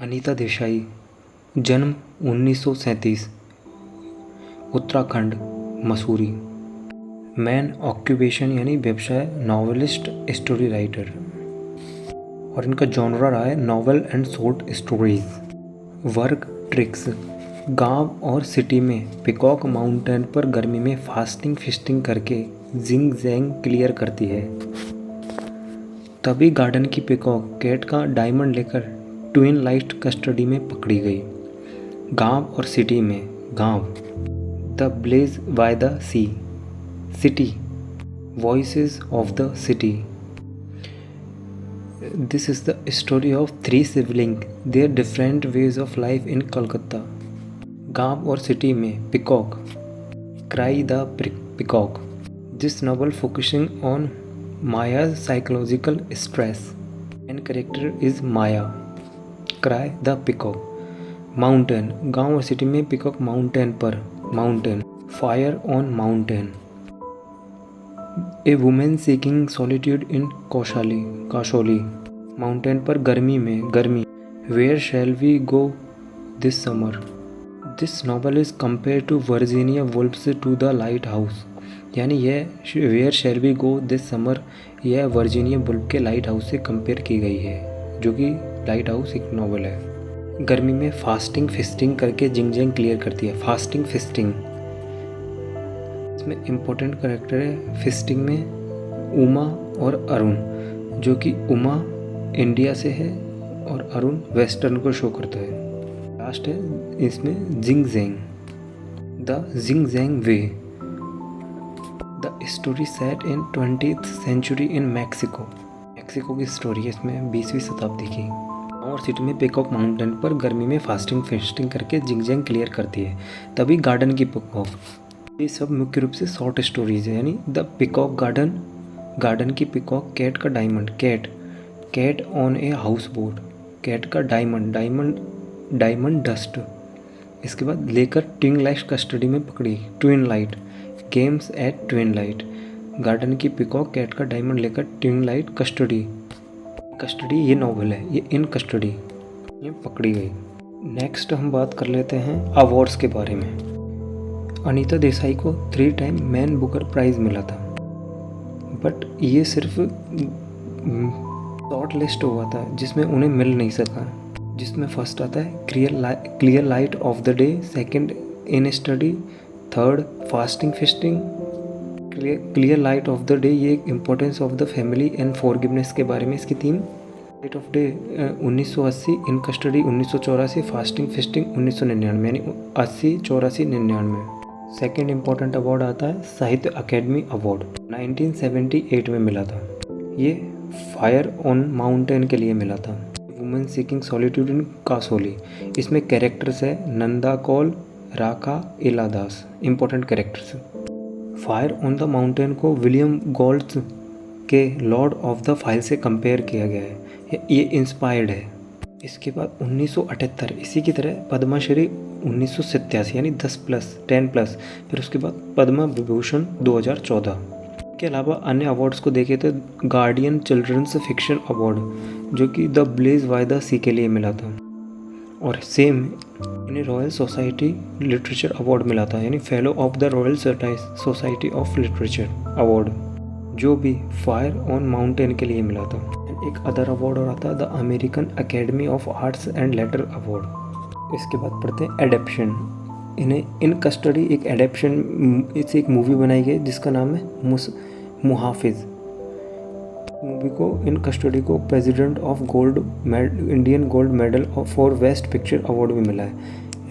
अनीता देसाई, जन्म 1937, Uttarakhand, Mussoorie. Man occupation यानी व्यवसाय नॉवेलिस्ट, स्टोरी राइटर। और इनका जॉनरा रहा है novel and short stories. Work tricks, गांव और सिटी में पिकॉक माउंटेन पर गर्मी में फास्टिंग फिस्टिंग करके जिंग जैंग क्लियर करती है। तभी गार्डन की पिकॉक कैट का डायमंड लेकर ट्विन लाइट कस्टडी में पकड़ी गई। गांव और सिटी में, गांव the blaze by the sea, city voices of the city. This is the story of 3 sibling, there different ways of life in Calcutta. गांव और सिटी में peacock, cry the peacock. This novel focusing on Maya's psychological stress and character is Maya. Cry the peacock. Mountain, गांव और city में peacock mountain पर, mountain fire on mountain. A woman seeking solitude in Kasauli, Kasauli. Mountain पर गर्मी में, गर्मी where shall we go this summer. This novel is compare to Virginia Woolf's to the lighthouse. यानी यह where shall we go this summer यह Virginia Woolf के lighthouse से compare की गई है, जो कि लाइट हाउस एक नॉवल है। गर्मी में फास्टिंग फिस्टिंग करके जिंग जैंग क्लियर करती है। फास्टिंग फिस्टिंग, इसमें इम्पोर्टेंट कैरेक्टर है फिस्टिंग में उमा और अरुण, जो कि उमा इंडिया से है और अरुण वेस्टर्न को शो करता है। लास्ट है इसमें zig zag, the zig zag way. The story set in 20th century in Mexico. Mexico की स्टोरी है इसमें 20वीं शताब्दी की। और सिटी में पिकॉक माउंटेन पर गर्मी में फास्टिंग फिस्टिंग करके जिंग जैंग क्लियर करती है। तभी गार्डन की पिकॉक। ये सब मुख्य रूप से शॉर्ट स्टोरीज है। यानी द पिकॉक गार्डन, गार्डन की पिकॉक, कैट का diamond, cat cat on a houseboat, cat का डायमंड, डायमंड डस्ट। इसके बाद लेकर ट्विन लाइट कस्टडी में पकड़ी, twilight games at twilight. Garden की पिकॉक कैट का डायमंड लेकर ट्विन लाइट कस्टडी, कस्टडी ये नॉवल है, ये इन कस्टडी ये पकड़ी गई। नेक्स्ट हम बात कर लेते हैं अवार्ड्स के बारे में। अनीता देसाई को 3 टाइम मैन बुकर प्राइज़ मिला था, बट ये सिर्फ शॉर्ट लिस्ट हुआ था जिसमें उन्हें मिल नहीं सका। जिसमें फर्स्ट आता है clear light of the day, second in study, third fasting feasting. Clear light of the day ये importance of the family and forgiveness के बारे में इसकी थीम। Light of day 1980, in custody 1984, fasting feasting 1999, यानी 80, 84, 99। सेकेंड इम्पोर्टेंट अवार्ड आता है साहित्य अकेडमी अवार्ड, 1978 में मिला था। ये फायर ऑन माउंटेन के लिए मिला था। Women seeking solitude in Kasauli, इसमें कैरेक्टर्स है Nanda Kaul, Raka, Ila Das, important characters. Fire on the mountain को विलियम गोल्ड्स के लॉर्ड ऑफ द फाइल से कंपेयर किया गया है, ये इंस्पायर्ड है। इसके बाद 1978 इसी की तरह पद्मश्री 1987, यानी 10+, फिर उसके बाद पद्म विभूषण 2014। के अलावा अन्य अवार्ड्स को देखें तो गार्डियन चिल्ड्रंस फिक्शन अवार्ड, जो कि द ब्लेज बाय द सी के लिए मिला था। और सेम इन्हें रॉयल सोसाइटी लिटरेचर अवार्ड मिला था, यानी fellow of the royal society of literature award, जो भी फायर ऑन माउंटेन के लिए मिला था। एक अदर अवार्ड और आता है the American academy of arts and later award. इसके बाद पढ़ते हैं एडेप्शन। इन्हें इन कस्टडी एक एडेप्शन, इससे एक मूवी बनाई गई जिसका नाम है मुहाफिज। मूवी को इन कस्टडी को president of Indian gold medal for best picture award भी मिला है,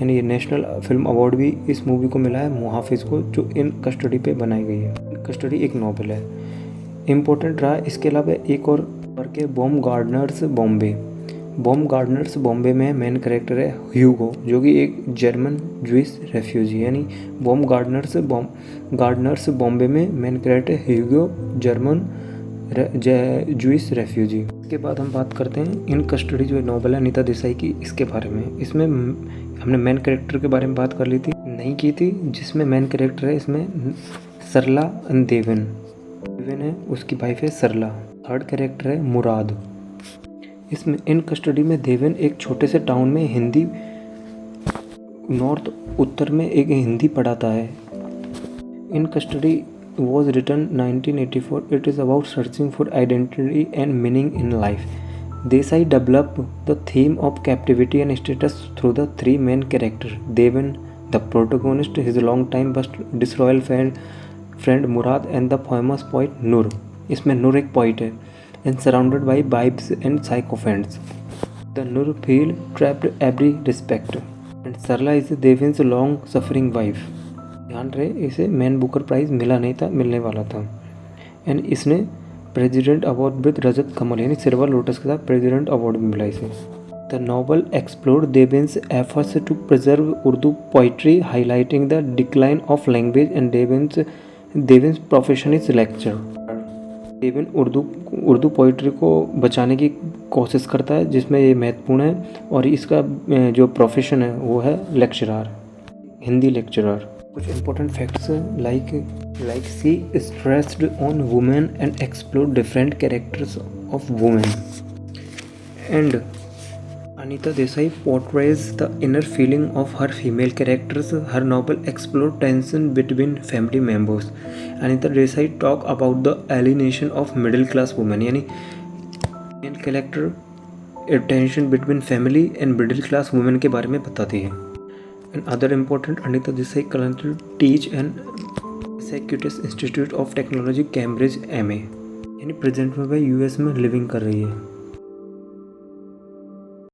यानी ये नेशनल फिल्म अवार्ड भी इस मूवी को मिला है मुहाफिज को, जो इन कस्टडी पे बनाई गई है। इन कस्टडी एक नॉवल है, इम्पोर्टेंट रहा। इसके अलावा एक और वर्क है bomb Gardner's Bombay. Bomb Gardner's Bombay में मेन कैरेक्टर है ह्यूगो, जो कि एक जर्मन ज्विस रेफ्यूजी, यानी बॉम्ब गार्डनर्स बॉम्बे में मेन कैरेक्टर ह्यूगो, जर्मन ज्विस रेफ्यूजी। इसके बाद हम बात करते हैं इन कस्टडी जो नॉवल है अनीता देसाई की, इसके बारे में। इसमें हमने मेन कैरेक्टर के बारे में बात कर ली थी, नहीं की थी। जिसमें मेन कैरेक्टर है इसमें सरला देवन है, उसकी वाइफ है सरला। थर्ड कैरेक्टर है मुराद, इसमें इन कस्टडी में देवेन एक छोटे से टाउन में हिंदी नॉर्थ उत्तर में एक हिंदी पढ़ाता है। In custody was written 1984. It is about searching for identity and meaning in life. Desai develop the theme of captivity and status through the three main character. Deven the protagonist, his long time bust disloyal friend Murad and the famous poet Nur. इसमें नूर एक poet है. And surrounded by wives and sycophants. The Nur feel trapped every respect. And Sarla is Deven's long suffering wife. ध्यान रहे, इसे man Booker price मिला नहीं था, मिलने वाला था. एंड इसने प्रेसिडेंट अवार्ड विद रजत कमल यानी सिल्वर लोटस के साथ प्रेसिडेंट अवार्ड भी मिला इसे. The novel explored Deven's efforts to preserve Urdu poetry, highlighting the decline of language. And Deven's profession is lecture. Deven Urdu poetry को बचाने की कोशिश करता है, जिसमें ये महत्वपूर्ण है. और इसका जो प्रोफेशन है वो है लेक्चरर, हिंदी लेक्चरर. कुछ important facts like she stressed on women and explore different characters of women. And Anita Desai portrays the inner feeling of her female characters. Her novel explores tension between family members. Anita Desai talk about the alienation of middle class women. यानी main character tension between family and middle class women के बारे में बताती है. And other important, Anita Desai currently teach and Massachusetts Institute of Technology Cambridge MA. यानी present में वह US में लिविंग कर रही है.